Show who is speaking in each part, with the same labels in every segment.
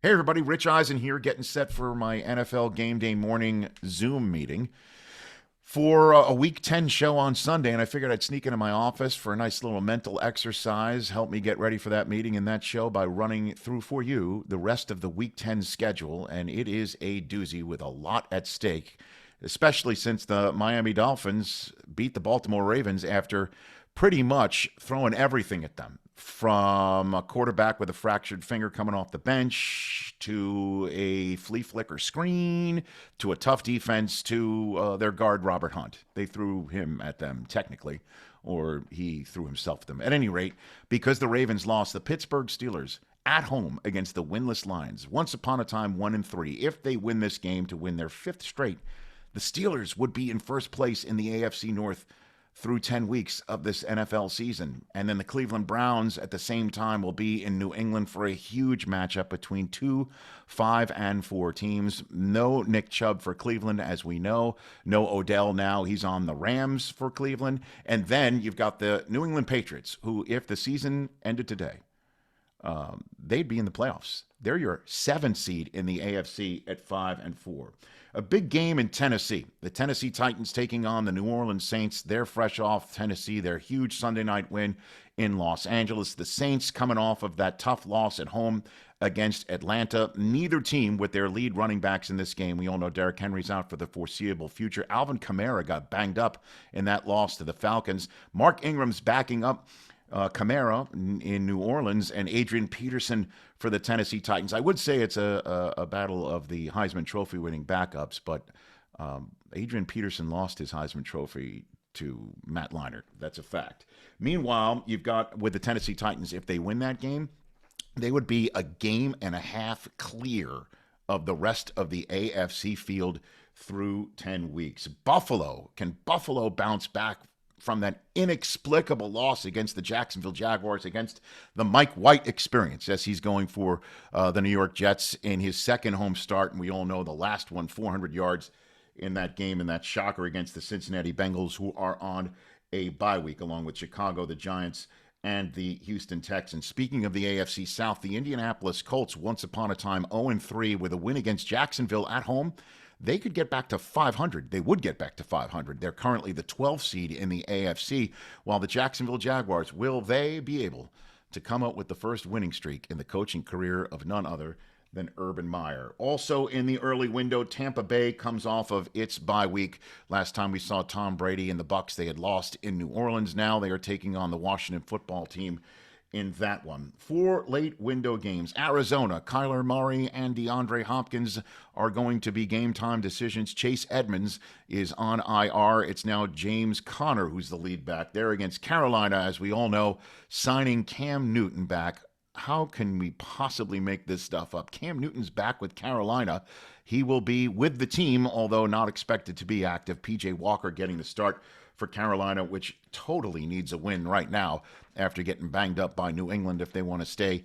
Speaker 1: Hey everybody, Rich Eisen here, getting set for my NFL Game Day morning Zoom meeting for a Week 10 show on Sunday, and I figured I'd sneak into my office for a nice little mental exercise, help me get ready for that meeting and that show by running through for you the rest of the Week 10 schedule, and it is a doozy with a lot at stake, especially since the Miami Dolphins beat the Baltimore Ravens after pretty much throwing everything at them, from a quarterback with a fractured finger coming off the bench to a flea flicker screen to a tough defense to their guard, Robert Hunt. They threw him at them, technically, or he threw himself at them. At any rate, because the Ravens lost, the Pittsburgh Steelers at home against the winless Lions, once upon a time 1-3. If they win this game to win their fifth straight, the Steelers would be in first place in the AFC North through 10 weeks of this NFL season. And then the Cleveland Browns at the same time will be in New England for a huge matchup between 2, 5, and 4 teams. No Nick Chubb for Cleveland, as we know. No Odell now. He's on the Rams for Cleveland. And then you've got the New England Patriots, who, if the season ended today, they'd be in the playoffs. They're your 7th seed in the AFC at 5-4. A big game in Tennessee. The Tennessee Titans taking on the New Orleans Saints. They're fresh off Tennessee, their huge Sunday night win in Los Angeles. The Saints coming off of that tough loss at home against Atlanta. Neither team with their lead running backs in this game. We all know Derrick Henry's out for the foreseeable future. Alvin Kamara got banged up in that loss to the Falcons. Mark Ingram's backing up Kamara in New Orleans, and Adrian Peterson for the Tennessee Titans. I would say it's a battle of the Heisman Trophy winning backups, but Adrian Peterson lost his Heisman Trophy to Matt Leinart. That's a fact. Meanwhile, you've got with the Tennessee Titans, if they win that game, they would be a game and a half clear of the rest of the AFC field through 10 weeks. Can Buffalo bounce back from that inexplicable loss against the Jacksonville Jaguars, against the Mike White experience, as he's going for the New York Jets in his second home start? And we all know the last one, 400 yards in that game, and that shocker against the Cincinnati Bengals, who are on a bye week, along with Chicago, the Giants, and the Houston Texans. Speaking of the AFC South, the Indianapolis Colts, once upon a time 0-3 with a win against Jacksonville at home, they could get back to 500. They would get back to 500. They're currently the 12th seed in the AFC, while the Jacksonville Jaguars, will they be able to come up with the first winning streak in the coaching career of none other than Urban Meyer? Also in the early window, Tampa Bay comes off of its bye week. Last time we saw Tom Brady and the Bucs, they had lost in New Orleans. Now they are taking on the Washington football team in that one. 4 late window games. Arizona, Kyler Murray and DeAndre Hopkins are going to be game time decisions. Chase Edmonds is on IR. It's now James Conner who's the lead back there against Carolina, as we all know, signing Cam Newton back. How can we possibly make this stuff up? Cam Newton's back with Carolina. He will be with the team, although not expected to be active. P.J. Walker getting the start for Carolina, which totally needs a win right now after getting banged up by New England if they want to stay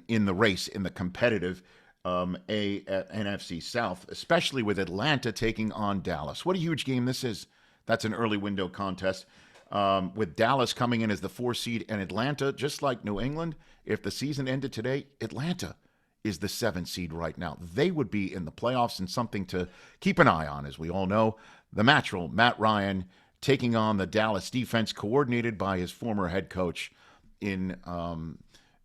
Speaker 1: in the race, in the competitive NFC South, especially with Atlanta taking on Dallas. What a huge game this is. That's an early window contest. With Dallas coming in as the 4 seed and Atlanta, just like New England, if the season ended today, Atlanta is the 7th seed right now. They would be in the playoffs, and something to keep an eye on, as we all know. The natural Matt Ryan taking on the Dallas defense, coordinated by his former head coach in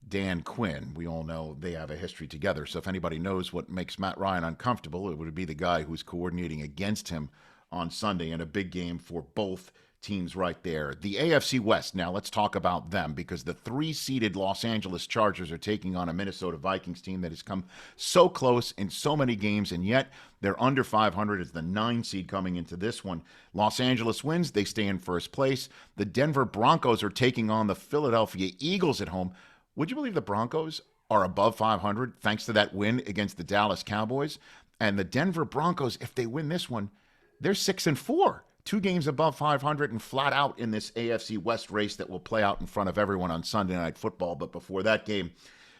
Speaker 1: Dan Quinn. We all know they have a history together, so if anybody knows what makes Matt Ryan uncomfortable, it would be the guy who's coordinating against him on Sunday, and a big game for both teams right there. The AFC West, now let's talk about them, because the 3-seeded Los Angeles Chargers are taking on a Minnesota Vikings team that has come so close in so many games, and yet they're under 500 as the 9 seed coming into this one. Los Angeles wins, they stay in first place. The Denver Broncos are taking on the Philadelphia Eagles at home. Would you believe the Broncos are above 500 thanks to that win against the Dallas Cowboys? And the Denver Broncos, if they win this one, they're 6-4. 2 games above 500 and flat out in this AFC West race that will play out in front of everyone on Sunday Night Football. But before that game,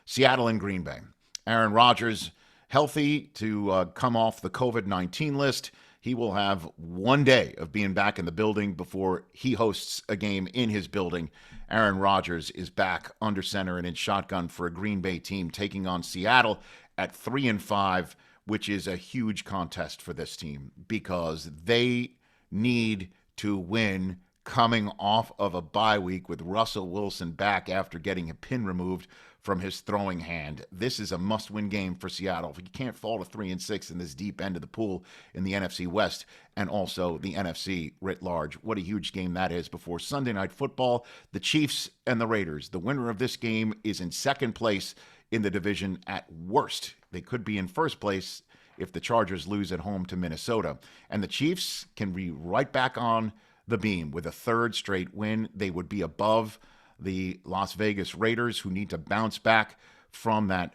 Speaker 1: Seattle and Green Bay. Aaron Rodgers healthy to come off the COVID-19 list. He will have one day of being back in the building before he hosts a game in his building. Aaron Rodgers is back under center and in shotgun for a Green Bay team taking on Seattle at 3-5, which is a huge contest for this team because they need to win coming off of a bye week with Russell Wilson back after getting a pin removed from his throwing hand. This is a must-win game for Seattle. If you can't fall to 3-6 in this deep end of the pool in the NFC West and also the NFC writ large, what a huge game that is before Sunday Night Football. The Chiefs and the Raiders. The winner of this game is in second place in the division at worst. They could be in first place if the Chargers lose at home to Minnesota. And the Chiefs can be right back on the beam with a third straight win. They would be above the Las Vegas Raiders, who need to bounce back from that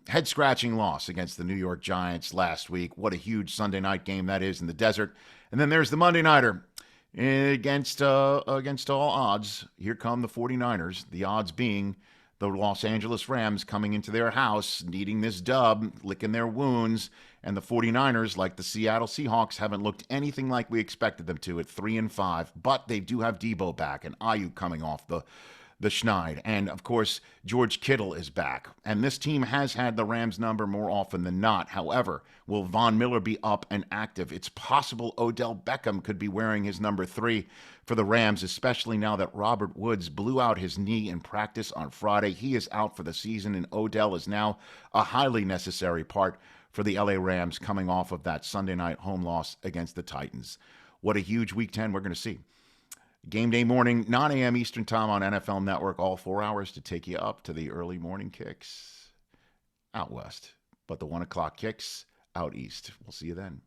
Speaker 1: head-scratching loss against the New York Giants last week. What a huge Sunday night game that is in the desert. And then there's the Monday nighter. Against all odds, here come the 49ers, the odds being the Los Angeles Rams coming into their house, needing this dub, licking their wounds, and the 49ers, like the Seattle Seahawks, haven't looked anything like we expected them to at 3-5, but they do have Debo back and Ayuk coming off the schneid. And, of course, George Kittle is back. And this team has had the Rams number more often than not. However, will Von Miller be up and active? It's possible Odell Beckham could be wearing his number 3 for the Rams, especially now that Robert Woods blew out his knee in practice on Friday. He is out for the season, and Odell is now a highly necessary part for the LA Rams coming off of that Sunday night home loss against the Titans. What a huge Week 10 we're going to see. Game day morning, 9 a.m. Eastern Time on NFL Network, all 4 hours to take you up to the early morning kicks out west. But the 1 o'clock kicks out east. We'll see you then.